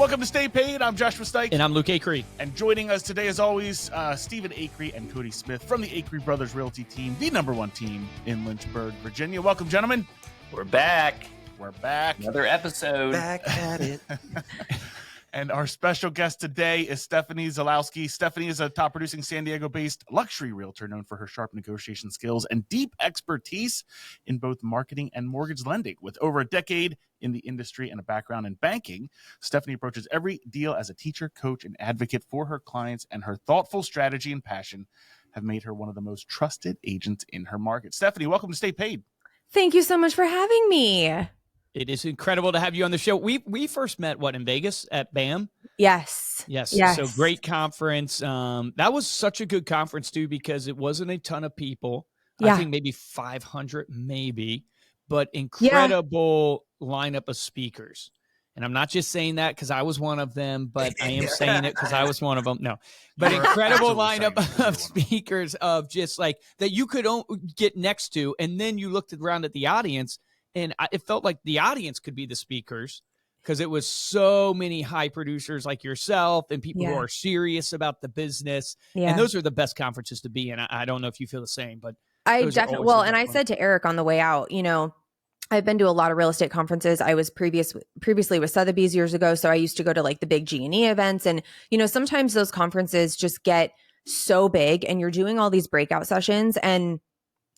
Welcome to Stay Paid. I'm Joshua Stike. And I'm Luke Acree. And joining us today, as always, Stephen Acree and Cody Smith from the Acree Brothers Realty team, the #1 team in Lynchburg, Virginia. Welcome, gentlemen. We're back. We're back. Another episode. Back at it. And our special guest today is Stephanie Xelowski. Stephanie is a top producing San Diego-based luxury realtor known for her sharp negotiation skills and deep expertise in both marketing and mortgage lending. With over a decade in the industry and a background in banking, Stephanie approaches every deal as a teacher, coach, and advocate for her clients, and her thoughtful strategy and passion have made her one of the most trusted agents in her market. Stephanie, welcome to Stay Paid. Thank you so much for having me. It is incredible to have you on the show. We first met, in Vegas at BAM? Yes. So great conference. That was such a good conference, too, because it wasn't a ton of people. Yeah. I think maybe 500, but incredible lineup of speakers. And I'm not just saying that because I was one of them, but I am saying it because I was one of them. No, but incredible lineup of speakers of just like that you could get next to. And then you looked around at the audience and it felt like the audience could be the speakers because it was so many high producers like yourself and people who are serious about the business. Yeah. And those are the best conferences to be in. I don't know if you feel the same, but I definitely, and I said to Eric on the way out, I've been to a lot of real estate conferences. I was previously with Sotheby's years ago. So I used to go to like the big G&E events. And, sometimes those conferences just get so big and you're doing all these breakout sessions and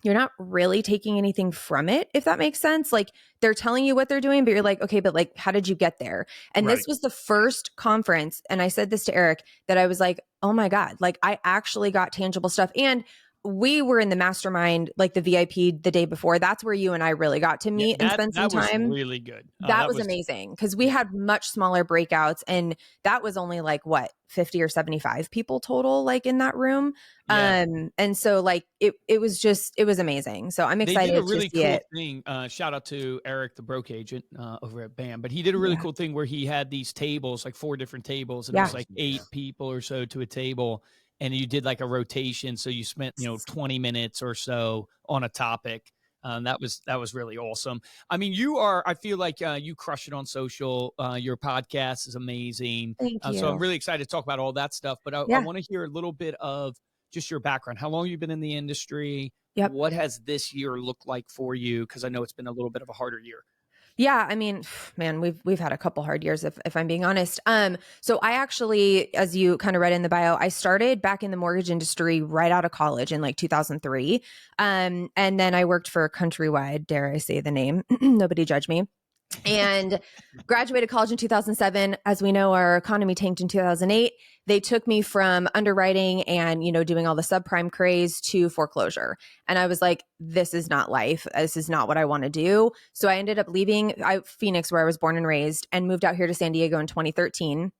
you're not really taking anything from it, if that makes sense. Like they're telling you what they're doing, but you're like, okay, but like, how did you get there? And This was the first conference. And I said this to Eric that I was like, oh my God, like I actually got tangible stuff. And we were in the mastermind, like the VIP the day before. That's where you and I really got to meet and spend some time. That was really good. That was amazing because we had much smaller breakouts and that was only like 50 or 75 people total, like in that room. Yeah. And so like it was amazing. So I'm excited to see it. They did a really cool thing. Shout out to Eric, the broke agent over at BAM, but he did a really cool thing where he had these tables, like 4 different tables, and it was like 8 people or so to a table. And you did like a rotation. So you spent, 20 minutes or so on a topic. That was really awesome. I mean, I feel like you crush it on social. Your podcast is amazing. Thank you. So I'm really excited to talk about all that stuff. But I want to hear a little bit of just your background. How long you've been in the industry? Yep. What has this year looked like for you? Because I know it's been a little bit of a harder year. Yeah, I mean, man, we've had a couple hard years if I'm being honest. So I actually, as you kind of read in the bio, I started back in the mortgage industry right out of college in like 2003. And then I worked for Countrywide, dare I say the name, nobody judge me. And graduated college in 2007. As we know, our economy tanked in 2008. They took me from underwriting and, doing all the subprime craze to foreclosure. And I was like, this is not life. This is not what I want to do. So I ended up leaving Phoenix, where I was born and raised, and moved out here to San Diego in 2013.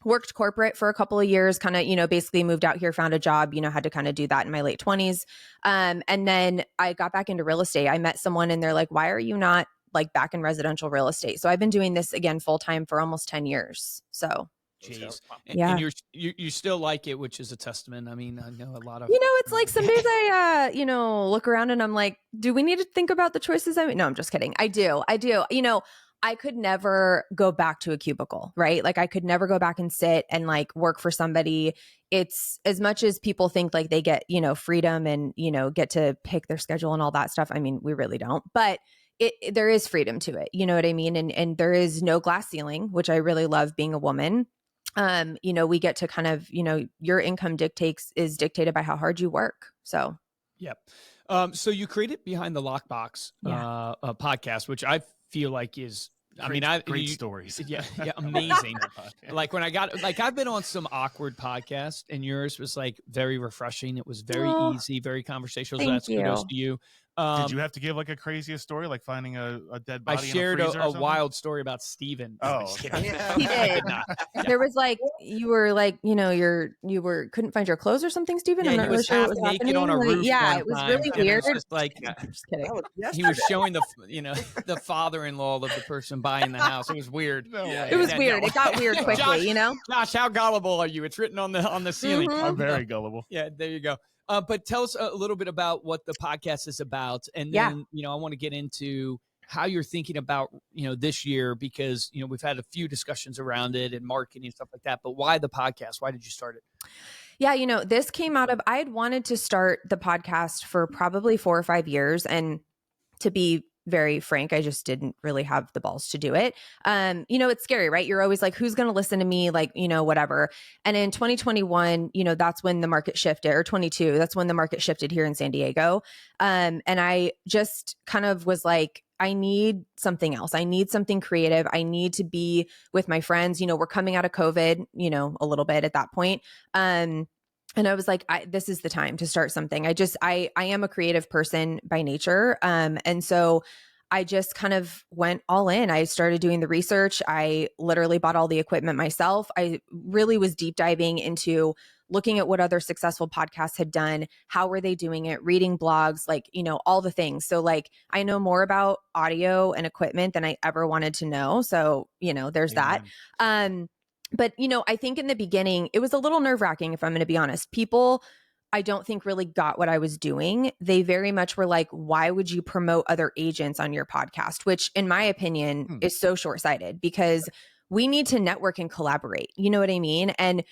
Worked corporate for a couple of years, kind of, basically moved out here, found a job, had to kind of do that in my late 20s. And then I got back into real estate. I met someone and they're like, why are you not like back in residential real estate? So I've been doing this again full-time for almost 10 years. So jeez. And you still like it, which is a testament. I mean, I know a lot of it's like some days I look around and I'm like, do we need to think about the choices I made? No, I'm just kidding. I do. I could never go back to a cubicle, right? Like I could never go back and sit and like work for somebody. It's as much as people think like they get, freedom and, get to pick their schedule and all that stuff. I mean, we really don't, but there is freedom to it. You know what I mean? And there is no glass ceiling, which I really love being a woman. We get to kind of, your income is dictated by how hard you work. So, yep. So you created Behind the Lockbox, a podcast, which I feel like is, great stories. Yeah. Amazing. Like when I've been on some awkward podcasts and yours was like very refreshing. It was very easy, very conversational. So that's kudos to you. Did you have to give like a craziest story, like finding a dead body? I shared in a freezer a wild story about Steven. Oh, yeah. He did. There was like, you were like, you couldn't find your clothes or something, Steven. Yeah, I'm not really sure what was naked on a roof. Yeah, it was really weird. It was just I'm just kidding. He was showing the father-in-law of the person buying the house. It was weird. It was weird. It got weird quickly, Josh, how gullible are you? It's written on the ceiling. Mm-hmm. I'm very gullible. Yeah, there you go. But tell us a little bit about what the podcast is about. And then, I want to get into how you're thinking about, this year, because, we've had a few discussions around it and marketing and stuff like that, but why the podcast? Why did you start it? Yeah, this came out of, I had wanted to start the podcast for probably 4 or 5 years. And to be very frank, I just didn't really have the balls to do it. It's scary, right? You're always like, who's going to listen to me? Like, whatever. And in 2021, that's when the market shifted, or 22, that's when the market shifted here in San Diego. And I just kind of was like, I need something else. I need something creative. I need to be with my friends. We're coming out of COVID, a little bit at that point. And I was like, this is the time to start something. I am a creative person by nature. And so I just kind of went all in. I started doing the research. I literally bought all the equipment myself. I really was deep diving into looking at what other successful podcasts had done. How were they doing it? Reading blogs, like, all the things. So like, I know more about audio and equipment than I ever wanted to know. So, there's Amen. that. But, I think in the beginning, it was a little nerve wracking, if I'm going to be honest. People, I don't think really got what I was doing. They very much were like, why would you promote other agents on your podcast? Which in my opinion is so short-sighted, because we need to network and collaborate. You know what I mean? And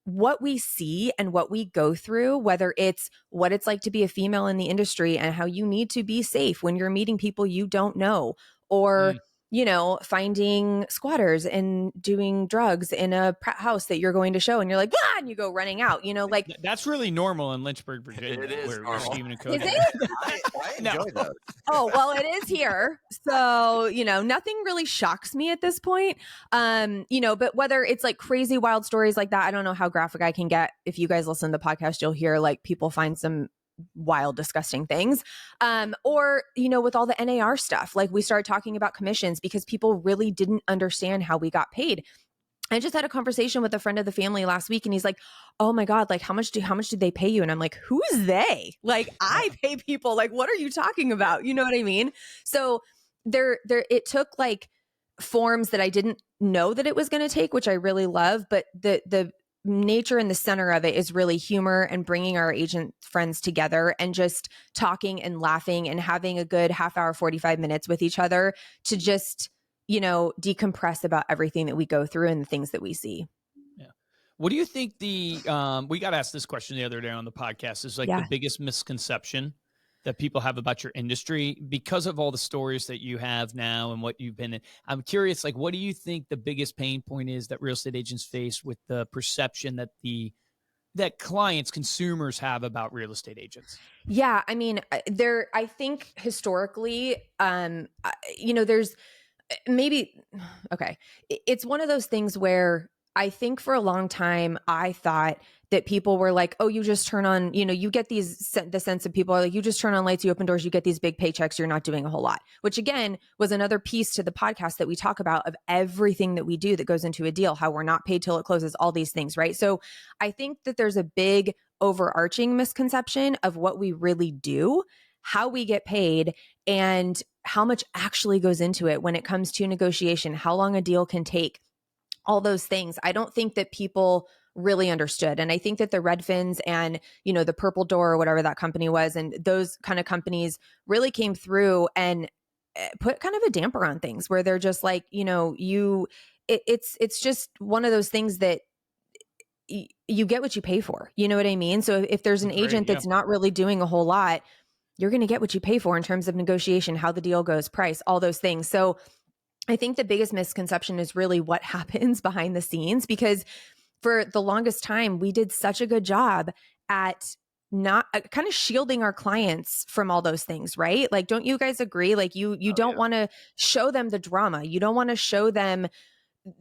what we see and what we go through, whether it's what it's like to be a female in the industry and how you need to be safe when you're meeting people you don't know, or finding squatters and doing drugs in a house that you're going to show, and you're like, and you go running out, like That's really normal in Lynchburg, Virginia. It is where normal. Stephen and Cody. Is it? I enjoy those. Oh, well, it is here. So, nothing really shocks me at this point. But whether it's like crazy wild stories like that, I don't know how graphic I can get. If you guys listen to the podcast, you'll hear like people find some wild, disgusting things. Or, with all the NAR stuff, like we started talking about commissions because people really didn't understand how we got paid. I just had a conversation with a friend of the family last week, and he's like, oh my God, like how much did they pay you? And I'm like, who's they? Like, I pay people. Like, what are you talking about? You know what I mean? So it took like forms that I didn't know that it was going to take, which I really love. But the nature and the center of it is really humor and bringing our agent friends together and just talking and laughing and having a good half hour, 45 minutes with each other to just, decompress about everything that we go through and the things that we see. Yeah. What do you think we got asked this question the other day on the podcast, is like the biggest misconception that people have about your industry because of all the stories that you have now and what you've been in? I'm curious, like, what do you think the biggest pain point is that real estate agents face with the perception that clients, consumers have about real estate agents? Yeah. I mean, I think historically, there's it's one of those things where I think for a long time, I thought that people were like, oh, you just turn on, you get the sense of people are like, you just turn on lights, you open doors, you get these big paychecks, you're not doing a whole lot, which again was another piece to the podcast that we talk about of everything that we do that goes into a deal, how we're not paid till it closes, all these things, right? So I think that there's a big overarching misconception of what we really do, how we get paid, and how much actually goes into it when it comes to negotiation, how long a deal can take, all those things. I don't think that people really understood. And I think that the Redfins and, the Purple Door or whatever that company was, and those kind of companies really came through and put kind of a damper on things where they're just like, it's just one of those things that you get what you pay for. You know what I mean? So if there's an agent that's not really doing a whole lot, you're going to get what you pay for in terms of negotiation, how the deal goes, price, all those things. So I think the biggest misconception is really what happens behind the scenes, because for the longest time, we did such a good job at not kind of shielding our clients from all those things, right? Like, don't you guys agree? Like you don't want to show them the drama. You don't want to show them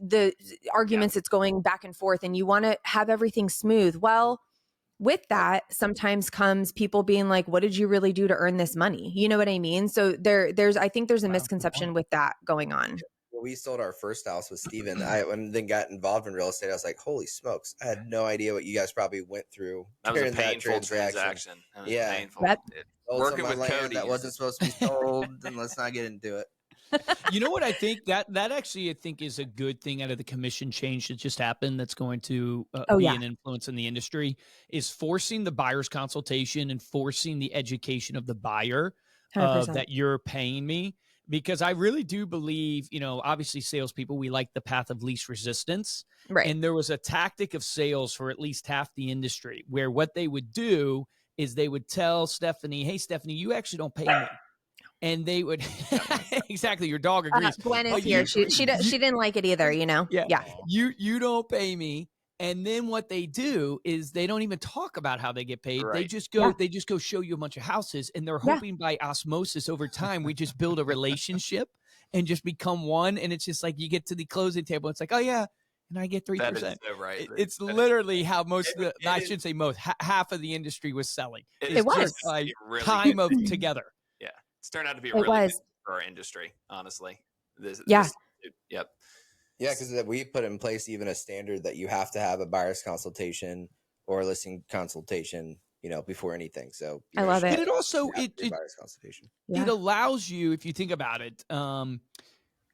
the arguments that's going back and forth, and you want to have everything smooth. Well, with that sometimes comes people being like, what did you really do to earn this money? You know what I mean? So I think there's a misconception with that going on. When we sold our first house with Steven, and then got involved in real estate, I was like, holy smokes, I had no idea what you guys probably went through. That was a during painful transaction. That was painful. Yep. Working with Cody that wasn't supposed to be sold, and let's not get into it. You know what I think? That actually I think is a good thing out of the commission change that just happened that's going to be an influence in the industry, is forcing the buyer's consultation and forcing the education of the buyer that you're paying me. because I really do believe, obviously salespeople, we like the path of least resistance. Right. And there was a tactic of sales for at least half the industry where what they would do is they would tell Stephanie, hey, Stephanie, you actually don't pay me. And they would exactly. Your dog agrees. Gwen is here. She didn't like it either. Yeah. You don't pay me. And then what they do is they don't even talk about how they get paid. Right. They just go show you a bunch of houses, and they're hoping by osmosis over time we just build a relationship and just become one. And it's just like you get to the closing table. It's like, oh yeah, and I get 3%. That is so right. It's literally how most of the, I shouldn't say most, half of the industry was selling. It was just like really time of together. Yeah, it's turned out to be It really was. good for our industry, honestly. Yep. Yeah, because we put in place even a standard that you have to have a buyer's consultation or a listing consultation, before anything. So I love it. But it also buyer's consultation. It allows you, if you think about it,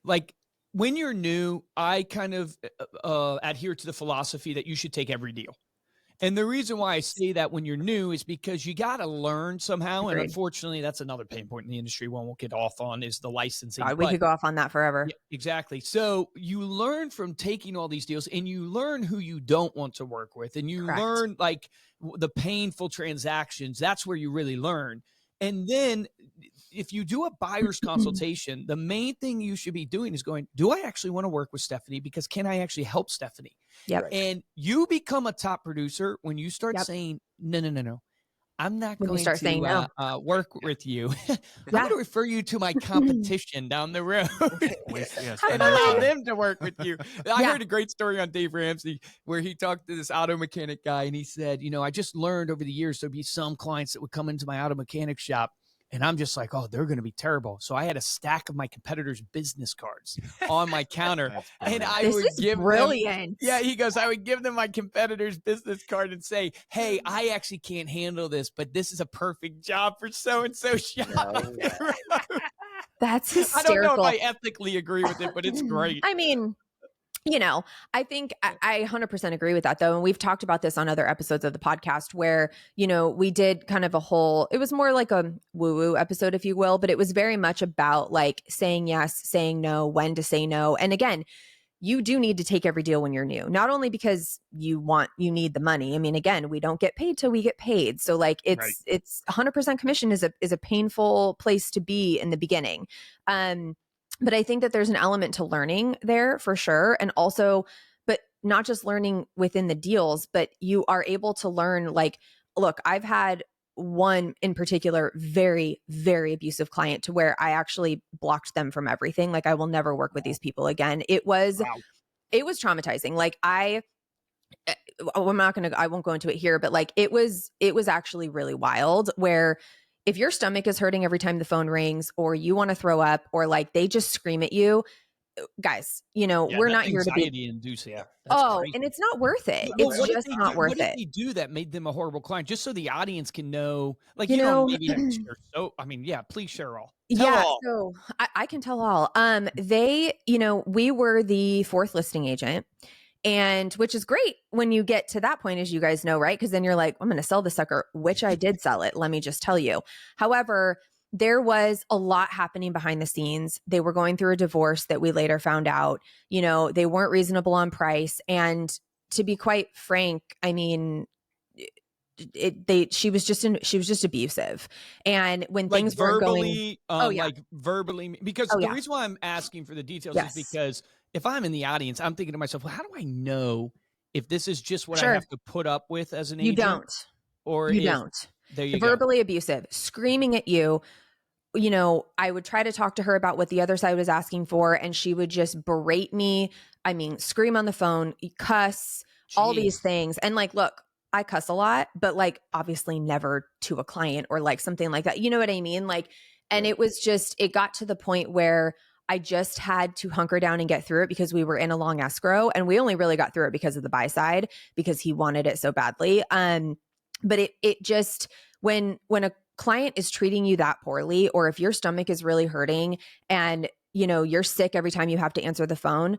like when you're new, I kind of adhere to the philosophy that you should take every deal. And the reason why I say that when you're new is because you got to learn somehow. And unfortunately, that's another pain point in the industry one we'll get off on is the licensing. We could go off on that forever. Yeah, exactly. So you learn from taking all these deals and you learn who you don't want to work with. And you learn like the painful transactions. That's where you really learn. And then if you do a buyer's consultation, the main thing you should be doing is going, do I actually want to work with Stephanie? Because can I actually help Stephanie? Yep. Right. And you become a top producer when you start saying, no. I'm not going start saying no. Work with you. I'm going to refer you to my competition down the road and allow them to work with you. I heard a great story on Dave Ramsey where he talked to this auto mechanic guy and he said, I just learned over the years there'd be some clients that would come into my auto mechanic shop and I'm just like, oh, they're going to be terrible. So I had a stack of my competitors' business cards on my counter. And I would give brilliant. them. Yeah, he goes, I would give them my competitor's business card and say, hey, I actually can't handle this, but this is a perfect job for so-and-so shop. That's hysterical. I don't know if I ethically agree with it, but it's great. I mean, I think I 100% agree with that though. And we've talked about this on other episodes of the podcast where, we did kind of it was more like a woo-woo episode, if you will, but it was very much about like saying yes, saying no, when to say no. And again, you do need to take every deal when you're new, not only because you need the money. I mean, again, we don't get paid till we get paid. So like it's 100% commission is a painful place to be in the beginning. But I think that there's an element to learning there for sure. And also, but not just learning within the deals, but you are able to learn like, look, I've had one in particular, very, very abusive client to where I actually blocked them from everything. Like I will never work with these people again. It was traumatizing. Like I won't go into it here, but like it was actually really wild where if your stomach is hurting every time the phone rings or you want to throw up or like they just scream at you, guys, we're not here to be inducing. Great. Great. And it's not worth it. It's just not worth it. What did they do that made them a horrible client? Just so the audience can know, like, maybe share. So, I mean, please share all. Tell all. So I can tell all. They, we were the fourth listing agent. And which is great when you get to that point, as you guys know, right? Because then you're like, I'm going to sell the sucker, which I did sell it. Let me just tell you. However, there was a lot happening behind the scenes. They were going through a divorce that we later found out, they weren't reasonable on price. And to be quite frank, I mean, she was just abusive. And when things weren't going, like verbally, because the reason why I'm asking for the details is because if I'm in the audience, I'm thinking to myself, well, how do I know if this is just what I have to put up with as an agent? You don't. Or you don't. There you verbally abusive, screaming at you. I would try to talk to her about what the other side was asking for, and she would just berate me. I mean, scream on the phone, cuss, all these things. And like, look, I cuss a lot, but like obviously never to a client or like something like that. You know what I mean? Like, and it was just, it got to the point where I just had to hunker down and get through it because we were in a long escrow, and we only really got through it because of the buy side because he wanted it so badly. But it just, when a client is treating you that poorly, or if your stomach is really hurting and you're sick every time you have to answer the phone,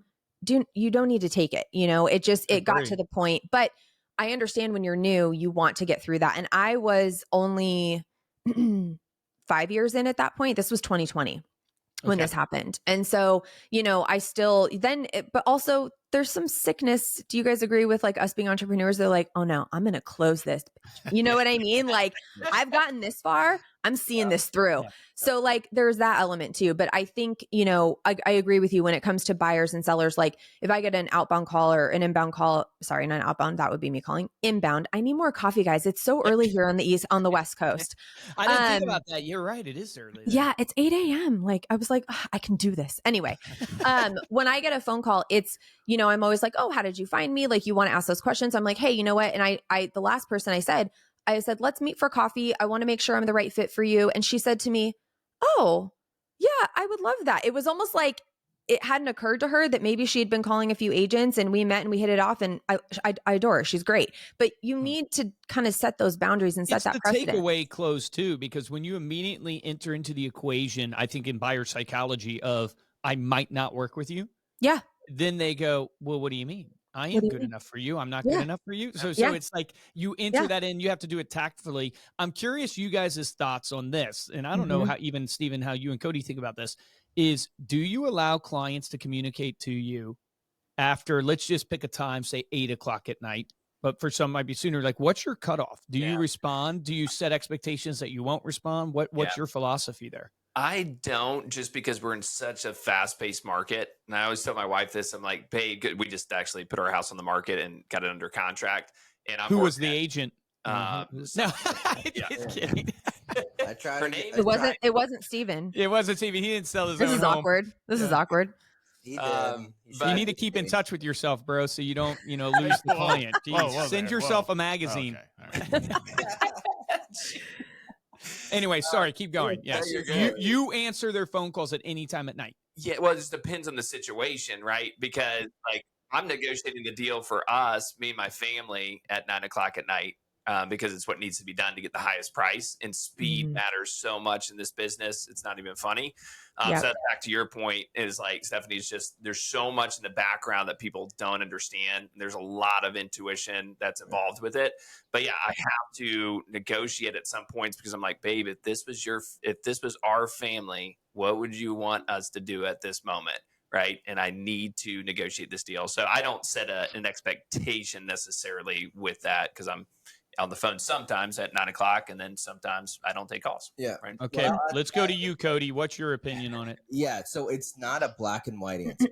you don't need to take it. It got to the point. But I understand when you're new, you want to get through that. And I was only 5 years in at that point. This was 2020. when this happened. And so, I still but also there's some sickness. Do you guys agree with like us being entrepreneurs? They're like, oh no, I'm going to close this. You know what I mean? Like I've gotten this far. I'm seeing this through. Yeah. So like there's that element too. But I think, I agree with you when it comes to buyers and sellers. Like if I get an outbound call or an inbound call, sorry, not outbound, that would be me calling inbound. I need more coffee, guys. It's so early here on the West Coast. I didn't think about that. You're right. It is early. Yeah, it's 8 a.m. Like I was like, I can do this. Anyway, when I get a phone call, it's, I'm always like, oh, how did you find me? Like you want to ask those questions. I'm like, hey, you know what? And the last person I said, let's meet for coffee. I want to make sure I'm the right fit for you. And she said to me, oh, yeah, I would love that. It was almost like it hadn't occurred to her that maybe she had been calling a few agents and we met and we hit it off, and I adore her. She's great. But you need to kind of set those boundaries and set that precedent. Takeaway close too, because when you immediately enter into the equation, I think in buyer psychology of I might not work with you. Yeah. Then they go, well, what do you mean? I am good enough for you. I'm not good enough for you. So it's like you enter that in, you have to do it tactfully. I'm curious you guys' thoughts on this. And I don't know how even Stephen, how you and Cody think about this is, do you allow clients to communicate to you after, let's just pick a time, say 8:00 at night, but for some might be sooner. Like what's your cutoff? Do you respond? Do you set expectations that you won't respond? What's your philosophy there? I don't, just because we're in such a fast-paced market. And I always tell my wife this. I'm like, babe, we just actually put our house on the market and got it under contract. And who was the agent? No, just kidding. I tried. Her name. It wasn't Steven. It wasn't Steven. He didn't sell his This own is home. awkward. This is awkward. He did. But you need to keep in touch with yourself, bro, so you don't, lose the client. Send yourself a magazine. Okay. Anyway, sorry, keep going. Yes, you answer their phone calls at any time at night. Yeah, well, it just depends on the situation, right? Because like I'm negotiating the deal for us, me and my family, at 9:00 at night. Because it's what needs to be done to get the highest price, and speed matters so much in this business. It's not even funny. So that's back to your point, is like Stephanie's just, there's so much in the background that people don't understand. There's a lot of intuition that's involved with it. But yeah, I have to negotiate at some points because I'm like, babe, if this was our family, what would you want us to do at this moment? Right. And I need to negotiate this deal. So I don't set an expectation necessarily with that, because I'm on the phone sometimes at 9:00, and then sometimes I don't take calls. Yeah. Right? Okay. Well, let's go to you, Cody. What's your opinion on it? Yeah. So it's not a black and white answer.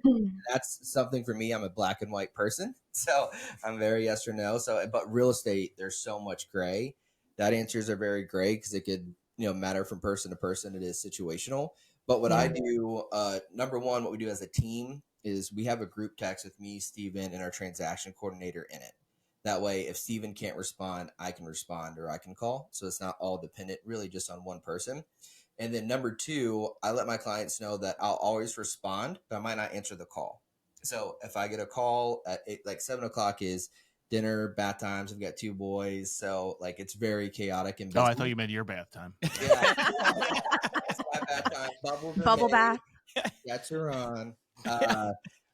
That's something for me. I'm a black and white person. So I'm very yes or no. But real estate, there's so much gray. That answers are very gray because it could, matter from person to person. It is situational. But what I do, number one, what we do as a team is we have a group text with me, Steven, and our transaction coordinator in it. That way, if Steven can't respond, I can respond or I can call. So it's not all dependent really just on one person. And then number two, I let my clients know that I'll always respond, but I might not answer the call. So if I get a call at 7:00 is dinner, bath times. I've got 2 boys. So like it's very chaotic. And I thought you meant your bath time. Yeah. It's my bath time. Bubble bath. That's her on.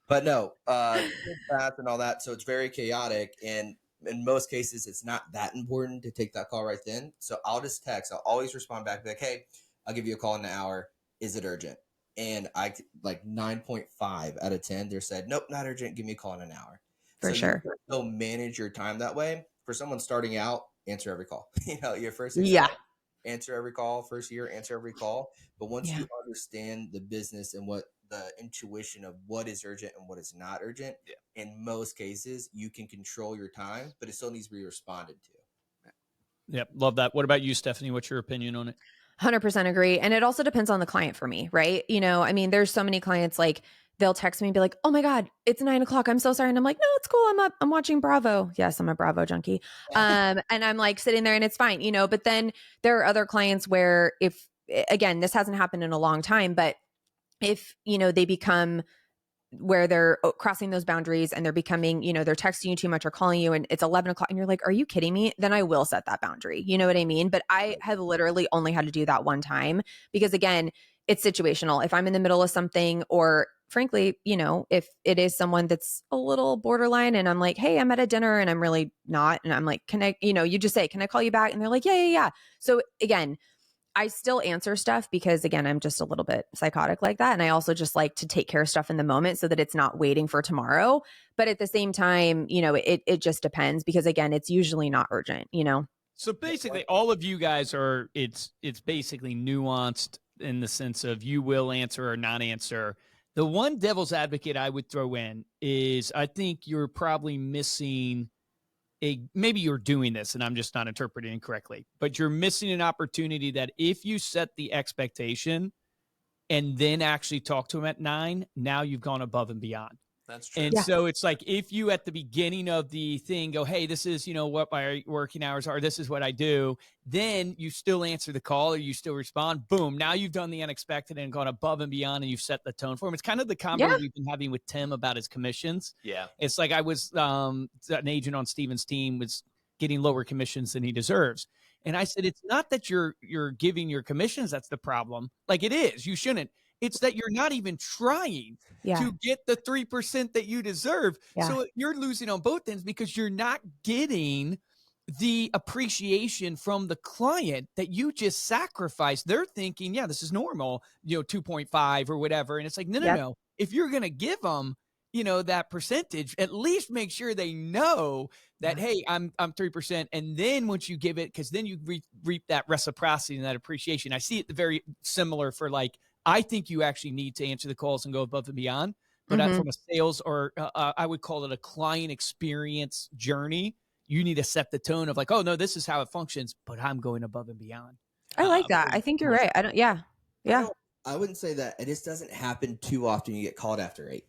But no, bath and all that. So it's very chaotic. And in most cases, it's not that important to take that call right then. So I'll just text. I'll always respond back, like, hey, I'll give you a call in an hour. Is it urgent? And I like 9.5 out of 10, they said, nope, not urgent. Give me a call in an hour. For sure. So manage your time that way. For someone starting out, answer every call. Your first answer every call. First year, answer every call. But once you understand the business and what the intuition of what is urgent and what is not urgent, in most cases, you can control your time, but it still needs to be responded to. Yep. Love that. What about you, Stephanie? What's your opinion on it? 100% agree. And it also depends on the client for me, right? There's so many clients, like they'll text me and be like, oh my God, it's 9:00. I'm so sorry. And I'm like, no, it's cool. I'm up. I'm watching Bravo. Yes, I'm a Bravo junkie. And I'm like sitting there and it's fine, but then there are other clients where again, this hasn't happened in a long time, but if, they become where they're crossing those boundaries and they're becoming, they're texting you too much or calling you and it's 11:00 and you're like, are you kidding me? Then I will set that boundary. You know what I mean? But I have literally only had to do that one time because again, it's situational. If I'm in the middle of something or frankly, if it is someone that's a little borderline and I'm like, hey, I'm at a dinner and I'm really not. And I'm like, can I, you just say, can I call you back? And they're like, yeah. So again, I still answer stuff because, again, I'm just a little bit psychotic like that. And I also just like to take care of stuff in the moment so that it's not waiting for tomorrow. But at the same time, it just depends because, again, it's usually not urgent, So basically, all of you guys are, it's basically nuanced in the sense of you will answer or not answer. The one devil's advocate I would throw in is I think you're probably missing maybe you're doing this and I'm just not interpreting correctly, but you're missing an opportunity that if you set the expectation and then actually talk to them at 9, now you've gone above and beyond. That's true. And so it's like if you at the beginning of the thing go, hey, this is, what my working hours are. This is what I do. Then you still answer the call or you still respond. Boom. Now you've done the unexpected and gone above and beyond and you've set the tone for him. It's kind of the convo we've been having with Tim about his commissions. Yeah. It's like I was an agent on Steven's team was getting lower commissions than he deserves. And I said, it's not that you're giving your commissions. That's the problem. Like it is. You shouldn't. It's that you're not even trying to get the 3% that you deserve. Yeah. So you're losing on both ends because you're not getting the appreciation from the client that you just sacrificed. They're thinking, yeah, this is normal, 2.5 or whatever. And it's like, no. If you're going to give them, that percentage, at least make sure they know that, hey, I'm 3%. And then once you give it, because then you reap that reciprocity and that appreciation. I see it very similar for like, I think you actually need to answer the calls and go above and beyond. But from a sales or I would call it a client experience journey, you need to set the tone of like, oh, no, this is how it functions, but I'm going above and beyond. I like that. I think you're right. I wouldn't say that. It just doesn't happen too often. You get called after 8.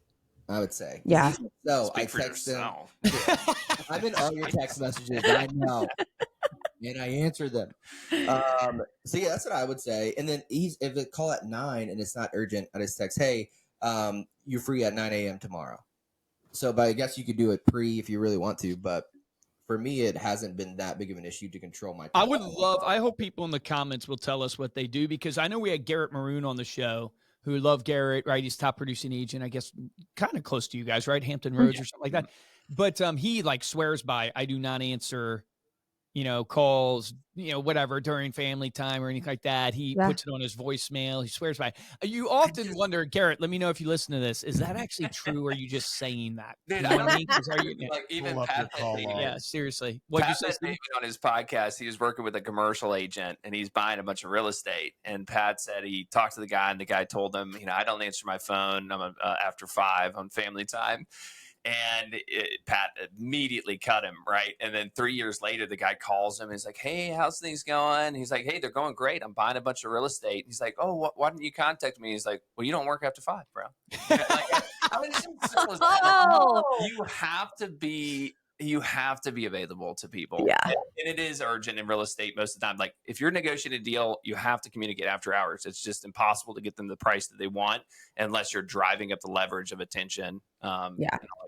I would say. Yeah. So Speak I for text them. yourself. I'm in all your text messages. I know. And I answer them. So yeah, that's what I would say. And then if they call at 9 and it's not urgent, I just text, hey, you're free at 9 a.m. tomorrow. So, but I guess you could do it pre if you really want to. But for me, it hasn't been that big of an issue to control my time. I hope people in the comments will tell us what they do because I know we had Garrett Maroon on the show. Who love Garrett, right? He's top producing agent, I guess, kind of close to you guys, right? Hampton Roads or something like that. But he like swears by, I do not answer, calls, whatever during family time or anything like that. He puts it on his voicemail. He swears by. You often wonder, Garrett, let me know if you listen to this. Is that actually true? Or are you just saying that? Dude, you know what I mean? Like even Pull up your Pat, call log. Yeah, seriously. What you say, Pat Steve? on his podcast, he was working with a commercial agent and he's buying a bunch of real estate. And Pat said he talked to the guy and the guy told him, I don't answer my phone. I'm after 5 on family time. And Pat immediately cut him, right? And then 3 years later, the guy calls him. He's like, hey, how's things going? He's like, hey, they're going great. I'm buying a bunch of real estate. He's like, oh, why didn't you contact me? He's like, well, you don't work after 5, bro. It's simple as that. You have to be available to people. Yeah. And it is urgent in real estate most of the time. Like if you're negotiating a deal, you have to communicate after hours. It's just impossible to get them the price that they want unless you're driving up the leverage of attention.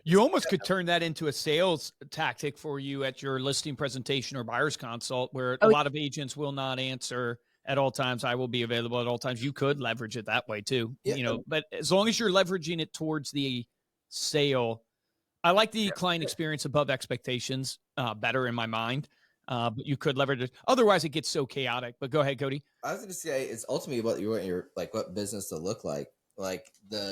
You almost could turn that into a sales tactic for you at your listing presentation or buyer's consult where a lot of agents will not answer at all times. I will be available at all times. You could leverage it that way too, but as long as you're leveraging it towards the sale, I like the client experience above expectations better in my mind, but you could leverage it. Otherwise, it gets so chaotic. But go ahead, Cody. I was going to say it's ultimately what you want your what business to look like. Like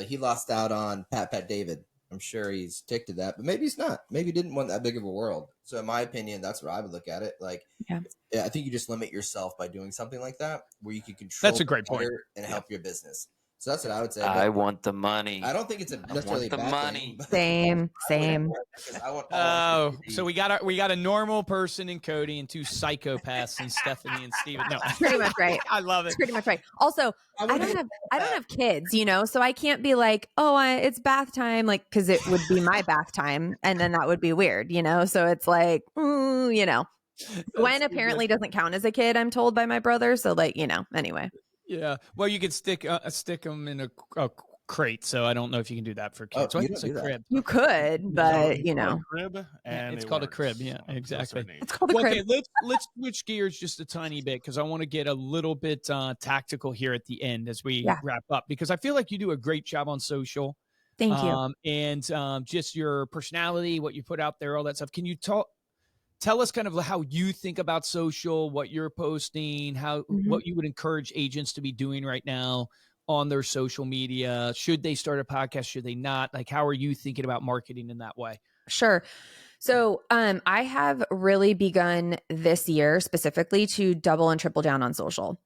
he lost out on Pat David. I'm sure he's ticked to that, but maybe he's not. Maybe he didn't want that big of a world. So in my opinion, that's what I would look at it. Like, I think you just limit yourself by doing something like that, where you can control. That's a great point. And help your business. So that's what I would say. I want the money. I don't think it's necessarily the bad money. Thing, Same. So we got a normal person in Cody and 2 psychopaths in Stephanie and Steven. No, That's pretty much right. I love it. That's pretty much right. Also, I don't have kids, so I can't be like, oh, it's bath time, like because it would be my bath time, and then that would be weird, So it's like, Gwen apparently doesn't count as a kid. I'm told by my brother, so anyway. Yeah. Well, you could stick them in a crate, so I don't know if you can do that for kids. So I think it's a crib. You could, but crib, and it's called a crib. Yeah, exactly. It's called a crib. Okay, let's switch gears just a tiny bit because I want to get a little bit tactical here at the end as we wrap up because I feel like you do a great job on social. Thank you. And just your personality, what you put out there, all that stuff. Can you tell us kind of how you think about social, what you're posting, what you would encourage agents to be doing right now on their social media. Should they start a podcast? Should they not? Like, how are you thinking about marketing in that way? Sure. So I have really begun this year specifically to double and triple down on social.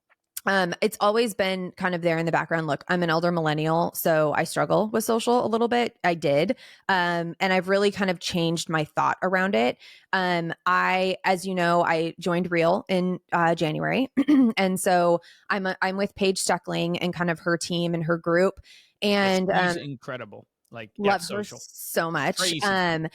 It's always been kind of there in the background. Look, I'm an elder millennial, so I struggle with social a little bit. I did. And I've really kind of changed my thought around it. As you know, I joined Reel in January. And so I'm with Paige Steckling and kind of her team and her group. And she's incredible. Like, love yeah, her so much. Crazy. And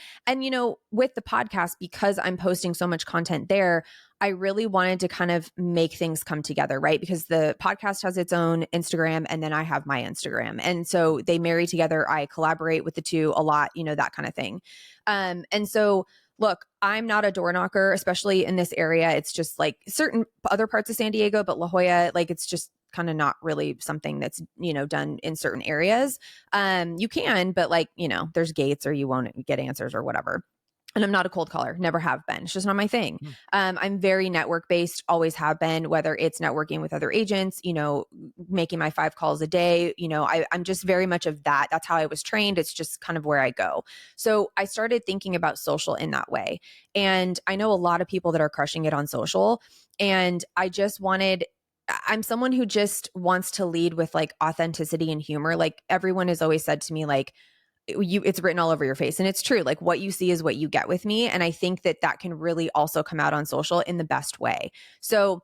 with the podcast, because I'm posting so much content there, I really wanted to kind of make things come together, right? Because the podcast has its own Instagram and then I have my Instagram. And so they marry together. I collaborate with the two a lot, that kind of thing. And so look, I'm not a door knocker, especially in this area. It's just like certain other parts of San Diego, but La Jolla, like it's just kind of not really something that's, done in certain areas. You can, but like, there's gates or you won't get answers or whatever. And I'm not a cold caller, never have been. It's just not my thing. I'm very network based, always have been, whether it's networking with other agents, making my 5 calls a day, I'm just very much of that. That's how I was trained. It's just kind of where I go. So I started thinking about social in that way. And I know a lot of people that are crushing it on social. And I'm someone who just wants to lead with like authenticity and humor. Like everyone has always said to me, like, it's written all over your face. And it's true. Like what you see is what you get with me. And I think that can really also come out on social in the best way. So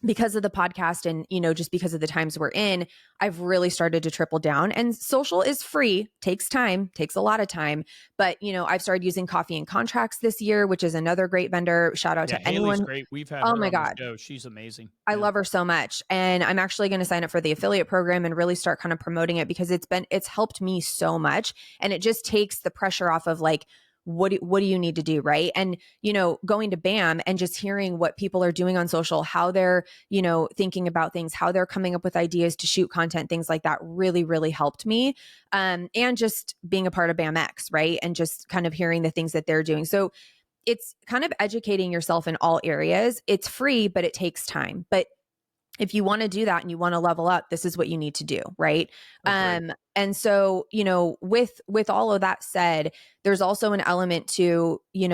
because of the podcast and, just because of the times we're in, I've really started to triple down. And social is free, takes a lot of time. But, I've started using Coffee and Contracts this year, which is another great vendor. Shout out to Haley's anyone. Great. We've had her on the show. She's amazing. I love her so much. And I'm actually going to sign up for the affiliate program and really start kind of promoting it because it's helped me so much. And it just takes the pressure off of like, what do you need to do? Right. And, going to BAM and just hearing what people are doing on social, how they're, thinking about things, how they're coming up with ideas to shoot content, things like that really, really helped me. And just being a part of BAMX, right. And just kind of hearing the things that they're doing. So it's kind of educating yourself in all areas. It's free, but it takes time. But if you want to do that and you want to level up, this is what you need to do. Right. And so, with all of that said, there's also an element to, in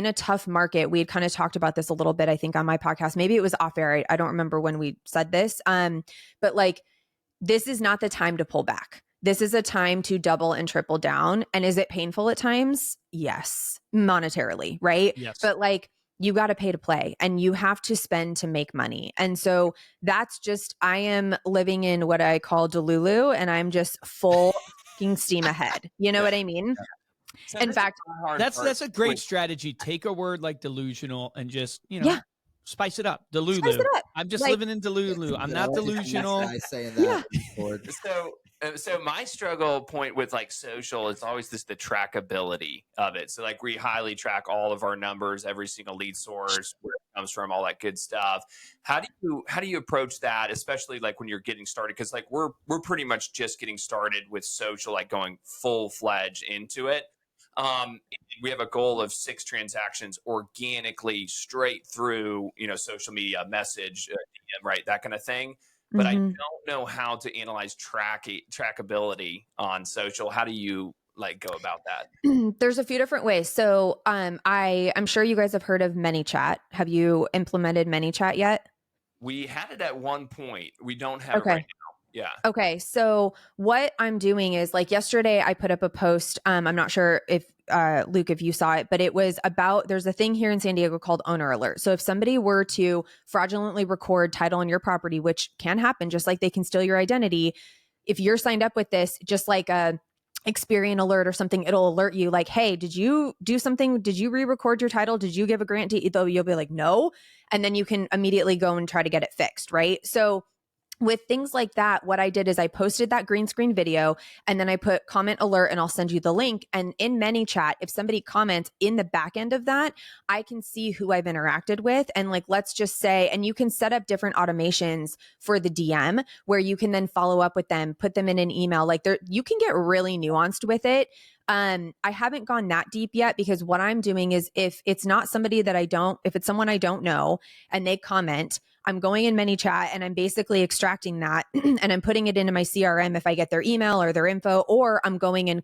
a tough market, we had kind of talked about this a little bit, I think on my podcast, maybe it was off air. I don't remember when we said this. But like, this is not the time to pull back. This is a time to double and triple down. And is it painful at times? Yes. Monetarily. Right. Yes. But like, you got to pay to play and you have to spend to make money. And so that's just, I am living in what I call Delulu and I'm just full fucking steam ahead. You know what I mean? So In fact, that's a great strategy. Take a word like delusional and just, spice it up. Delulu. Spice it up. I'm just Like- living in Delulu. I'm not delusional. Saying that. So my struggle point with like social is always the trackability of it. So like we highly track all of our numbers, every single lead source, where it comes from, all that good stuff. How do you approach that, especially like when you're getting started? Because like we're pretty much just getting started with social, like going full fledged into it. We have a goal of 6 transactions organically straight through, social media, message, DM, right, that kind of thing. But I don't know how to analyze trackability on social. How do you like go about that? There's a few different ways. So I'm sure you guys have heard of ManyChat. Have you implemented ManyChat yet? We had it at one point. We don't have it right now. Yeah. Okay. So what I'm doing is like yesterday I put up a post. I'm not sure if Luke, if you saw it, but it was about, there's a thing here in San Diego called owner alert. So if somebody were to fraudulently record title on your property, which can happen, just like they can steal your identity. If you're signed up with this, just like a Experian alert or something, it'll alert you like, hey, did you do something? Did you re-record your title? Did you give a grant to, though you'll be like, no. And then you can immediately go and try to get it fixed. Right. So with things like that, what I did is I posted that green screen video and then I put comment alert and I'll send you the link. And in ManyChat, if somebody comments in the back end of that, I can see who I've interacted with. And like, let's just say, and you can set up different automations for the DM where you can then follow up with them, put them in an email. Like you can get really nuanced with it. I haven't gone that deep yet because what I'm doing is if it's not somebody that if it's someone I don't know and they comment, I'm going in ManyChat and I'm basically extracting that and I'm putting it into my CRM if I get their email or their info, or I'm going and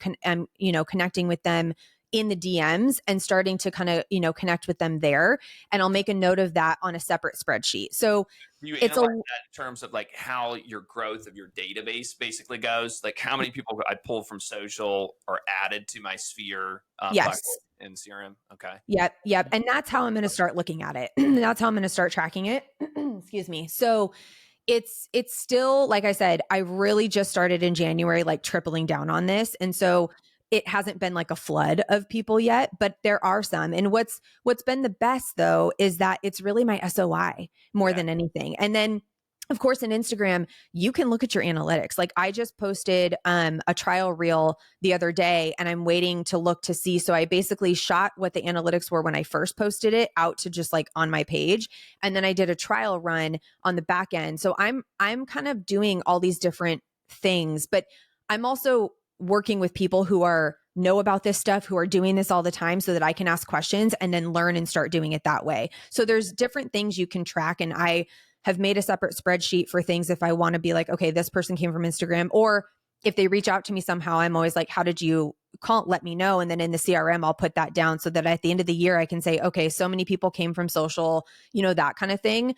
connecting with them in the DMs and starting to kind of, connect with them there. And I'll make a note of that on a separate spreadsheet. So you analyze that in terms of like how your growth of your database basically goes, like how many people I pulled from social or added to my Sphere yes. in CRM. Okay. Yep. And that's how I'm going to start looking at it. That's how I'm going to start tracking it. Excuse me. So it's still, like I said, I really just started in January, like tripling down on this. And so it hasn't been like a flood of people yet, but there are some. And what's been the best though, is that it's really my SOI more than anything. And then of course, in Instagram, you can look at your analytics. Like I just posted a trial reel the other day and I'm waiting to look to see. So I basically shot what the analytics were when I first posted it out to just like on my page. And then I did a trial run on the back end. So I'm kind of doing all these different things, but I'm also working with people who know about this stuff, who are doing this all the time so that I can ask questions and then learn and start doing it that way. So there's different things you can track. And I have made a separate spreadsheet for things if I want to be like, okay, this person came from Instagram, or if they reach out to me somehow, I'm always like, how did you call? Let me know. And then in the CRM, I'll put that down so that at the end of the year, I can say, okay, so many people came from social, that kind of thing.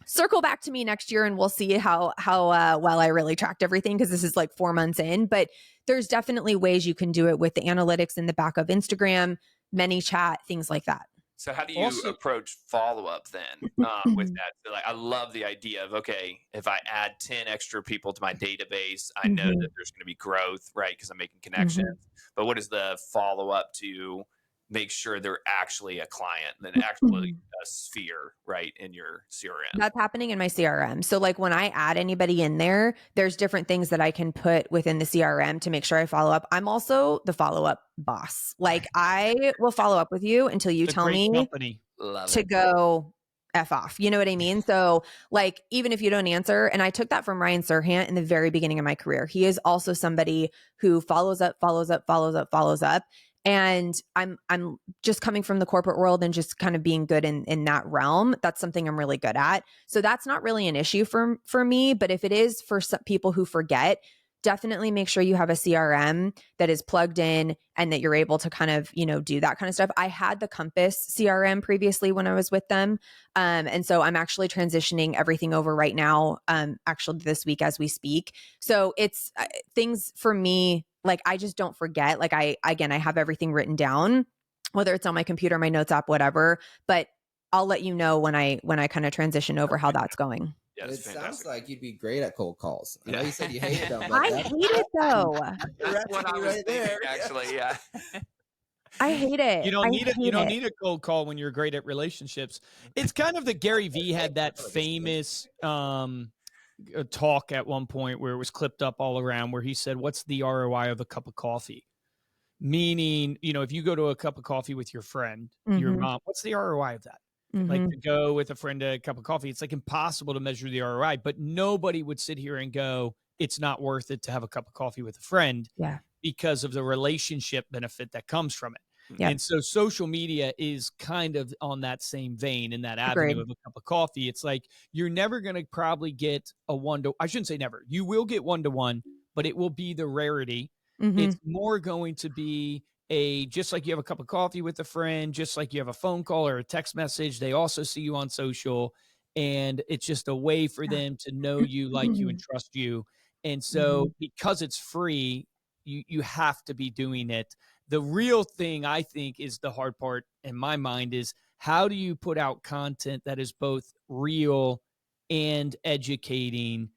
Circle back to me next year and we'll see how well I really tracked everything, because this is like 4 months in, but there's definitely ways you can do it with the analytics in the back of Instagram, ManyChat, things like that. So how do you approach follow-up then with that? So like, I love the idea of, okay, if I add 10 extra people to my database, I know that there's going to be growth, right? Because I'm making connections. But what is the follow-up to make sure they're actually a client, then actually a Sphere, right, in your CRM? That's happening in my CRM. So like when I add anybody in there, there's different things that I can put within the CRM to make sure I follow up. I'm also the follow-up boss. Like I will follow up with you until you tell me to go F off. You know what I mean? So like, even if you don't answer, and I took that from Ryan Serhant in the very beginning of my career, he is also somebody who follows up. And I'm just coming from the corporate world and just kind of being good in that realm. That's something I'm really good at. So that's not really an issue for me. But if it is for some people who forget, definitely make sure you have a CRM that is plugged in and that you're able to kind of, do that kind of stuff. I had the Compass CRM previously when I was with them. And so I'm actually transitioning everything over right now, actually this week as we speak. So it's things for me, like I just don't forget. Like I have everything written down, whether it's on my computer, my notes app, whatever, but I'll let you know when I kind of transition over how that's going. Yeah, it sounds like you'd be great at cold calls. I know you said you hated them. I hate it though. That's what I was thinking, actually. Yeah. I hate it. You don't need a cold call when you're great at relationships. It's kind of the Gary Vee had that famous talk at one point where it was clipped up all around, where he said, "What's the ROI of a cup of coffee?" Meaning, if you go to a cup of coffee with your friend, your mom, what's the ROI of that? Like to go with a friend to a cup of coffee, it's like impossible to measure the ROI, but nobody would sit here and go, it's not worth it to have a cup of coffee with a friend because of the relationship benefit that comes from it. Yep. And so social media is kind of on that same vein, in that avenue of a cup of coffee. It's like, you're never going to probably get I shouldn't say never. You will get one-to-one, but it will be the rarity. It's more going to be just like you have a cup of coffee with a friend, just like you have a phone call or a text message, they also see you on social, and it's just a way for them to know you, like you, and trust you. And so because it's free, you have to be doing it. The real thing, I think, is the hard part in my mind is, how do you put out content that is both real and educating?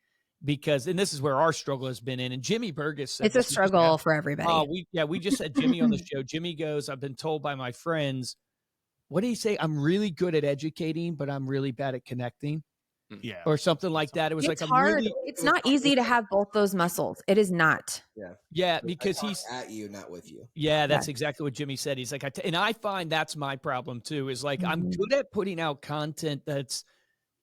Because, and this is where our struggle has been in, and Jimmy Burgess said it's a struggle for everybody. We just had Jimmy on the show. Jimmy goes, I've been told by my friends, what did he say? I'm really good at educating, but I'm really bad at connecting. Yeah. or something like that. It was It's like, hard. It's not easy to have both those muscles. It is not. Yeah, I because talk he's at you, not with you. Yeah, that's exactly what Jimmy said. He's like, and I find that's my problem too, is like, I'm good at putting out content that's,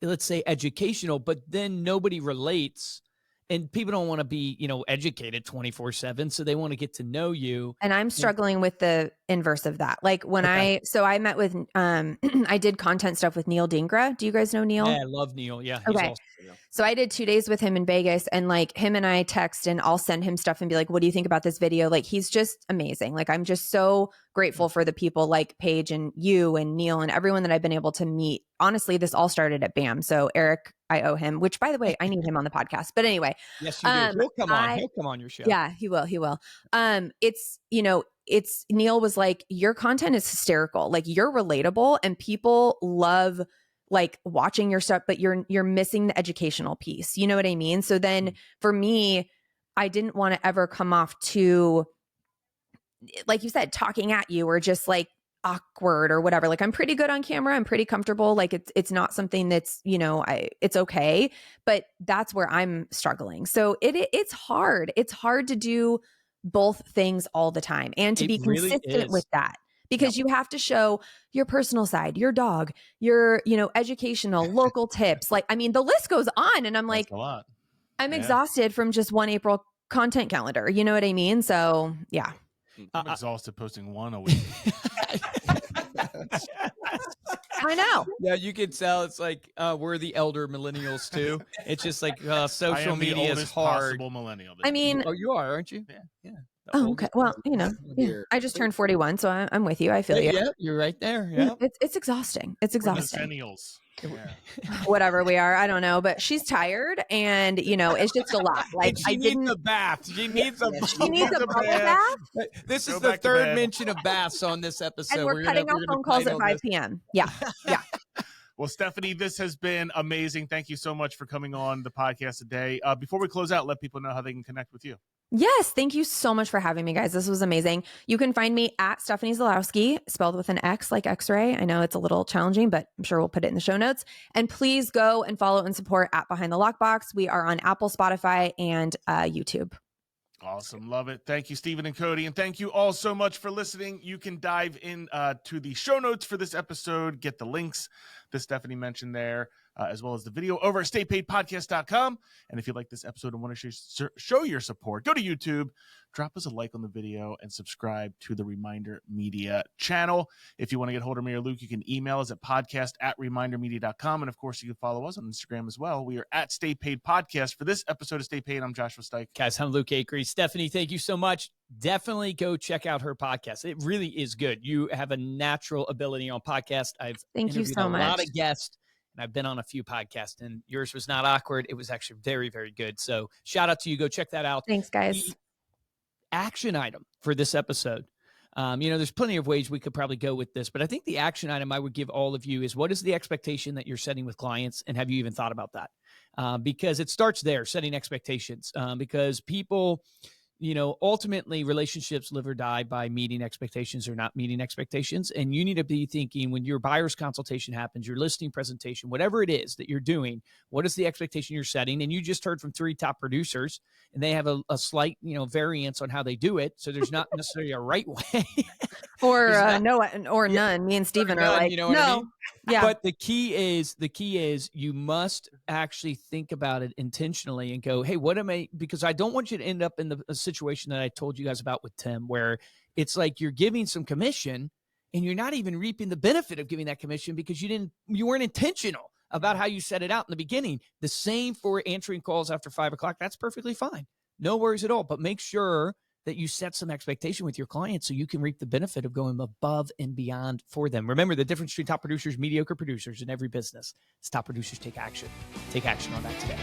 let's say, educational, but then nobody relates and people don't want to be, educated 24/7. So they want to get to know you. And I'm struggling with the inverse of that. Like when I met with, I did content stuff with Neil Dingra. Do you guys know Neil? Yeah, I love Neil. Yeah. He's Okay. awesome. So I did 2 days with him in Vegas, and like him and I text, and I'll send him stuff and be like, what do you think about this video? Like, he's just amazing. Like, I'm just so grateful for the people like Paige and you and Neil and everyone that I've been able to meet. Honestly, this all started at BAM. So Eric, I owe him, which by the way, I need him on the podcast. But anyway. Yes, you do. He'll come on. He'll come on your show. Yeah, he will. He will. It's Neil was like, your content is hysterical. Like, you're relatable and people love like watching your stuff, but you're missing the educational piece. You know what I mean? So then for me, I didn't want to ever come off too, like you said, talking at you or just like awkward or whatever. Like, I'm pretty good on camera. I'm pretty comfortable. Like it's not something that's, it's okay, but that's where I'm struggling. So it's hard. It's hard to do both things all the time and to be consistent with that. Because you have to show your personal side, your dog, your, educational, local tips. Like, I mean, the list goes on. And I'm like, a lot. I'm exhausted from just one April content calendar. You know what I mean? So, yeah. I'm exhausted posting one a week. I know. Yeah, you can tell it's like we're the elder millennials too. It's just like social media is hard. Millennial. I mean, oh, you are, aren't you? Yeah. Oh, okay. Well, I just turned 41, so I'm with you. I feel you. Yeah, you're right there. Yeah, it's exhausting. It's exhausting. Millennials. Yeah. Whatever we are, I don't know, but she's tired, and it's just a lot. Like, she needs a bath. She needs a bubble bath. This is the third mention of baths on this episode. And we're cutting our phone calls at 5 p.m. Yeah, yeah. Well, Stephanie, this has been amazing. Thank you so much for coming on the podcast today. Before we close out, let people know how they can connect with you. Yes. Thank you so much for having me, guys. This was amazing. You can find me at Stephanie Xelowski, spelled with an X like X-ray. I know it's a little challenging, but I'm sure we'll put it in the show notes. And please go and follow and support at Behind the Lockbox. We are on Apple, Spotify, and YouTube. Awesome. Love it. Thank you, Stephen and Cody. And thank you all so much for listening. You can dive in to the show notes for this episode, get the links that Stephanie mentioned there, as well as the video over at staypaidpodcast.com. And if you like this episode and want to show your support, go to YouTube, drop us a like on the video, and subscribe to the Reminder Media channel. If you want to get hold of me or Luke, you can email us at podcast@remindermedia.com. And of course, you can follow us on Instagram as well. We are at Stay Paid Podcast. For this episode of Stay Paid, I'm Joshua Stike. Guys, I'm Luke Acree. Stephanie, thank you so much. Definitely go check out her podcast. It really is good. You have a natural ability on podcast. I've interviewed a lot of guests, and I've been on a few podcasts, and yours was not awkward. It was actually very, very good. So shout out to you. Go check that out. Thanks, guys. The action item for this episode. There's plenty of ways we could probably go with this, but I think the action item I would give all of you is, what is the expectation that you're setting with clients? And have you even thought about that? Because it starts there, setting expectations, because people, ultimately relationships live or die by meeting expectations or not meeting expectations. And you need to be thinking, when your buyer's consultation happens, your listing presentation, whatever it is that you're doing, what is the expectation you're setting? And you just heard from 3 top producers, and they have a slight, variance on how they do it. So there's not necessarily a right way. Or none. Me and Steven are like, no. I mean? Yeah. But the key is you must actually think about it intentionally and go, hey, what am I? Because I don't want you to end up in the situation that I told you guys about with Tim, where it's like you're giving some commission and you're not even reaping the benefit of giving that commission because you weren't intentional about how you set it out in the beginning. The same for answering calls after 5 o'clock. That's perfectly fine. No worries at all. But make sure that you set some expectation with your clients so you can reap the benefit of going above and beyond for them. Remember, the difference between top producers, mediocre producers in every business is top producers take action. Take action on that today.